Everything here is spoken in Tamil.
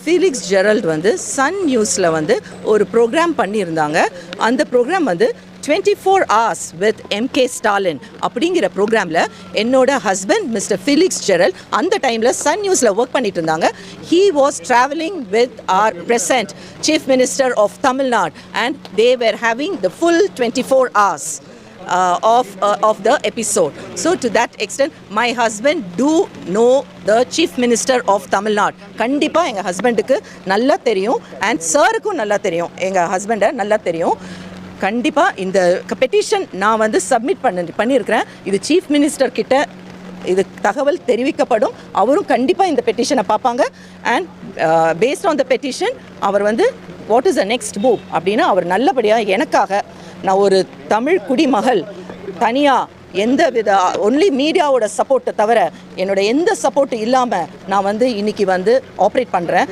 ஃபீலிக்ஸ் ஜெரல்ட் வந்து சன் நியூஸில் வந்து ஒரு ப்ரோக்ராம் பண்ணியிருந்தாங்க. அந்த ப்ரோக்ராம் வந்து 24 hours with MK ஸ்டாலின் அப்படிங்கிற ப்ரோக்ராமில் என்னோட ஹஸ்பண்ட் மிஸ்டர் ஃபீலிக்ஸ் ஜெரல்ட் அந்த டைமில் சன் நியூஸில் ஒர்க் பண்ணிட்டு இருந்தாங்க. He was travelling with our present chief minister of Tamil Nadu and they were having the full 24 hours of the episode. So to that extent my husband do know the chief minister of Tamil Nadu. கண்டிப்பாக எங்கள் ஹஸ்பண்டுக்கு நல்லா தெரியும் அண்ட் சாருக்கும் நல்லா தெரியும், எங்கள் ஹஸ்பண்டை நல்லா தெரியும். கண்டிப்பாக இந்த பெட்டிஷன் நான் வந்து சப்மிட் பண்ணியிருக்கிறேன். இது சீஃப் மினிஸ்டர் கிட்ட இது தகவல் தெரிவிக்கப்படும். அவரும் கண்டிப்பாக இந்த பெட்டிஷனை பார்ப்பாங்க and based on the petition அவர் வந்து what is the next move அப்படின்னு அவர் நல்லபடியாக எனக்காக நான் ஒரு தமிழ் குடிமகள் தனியாக எந்த வித ஒன்லி மீடியாவோட சப்போர்ட்டை தவிர என்னோட எந்த சப்போர்ட்டு இல்லாமல் நான் வந்து இன்றைக்கி வந்து ஆப்ரேட் பண்ணுறேன்.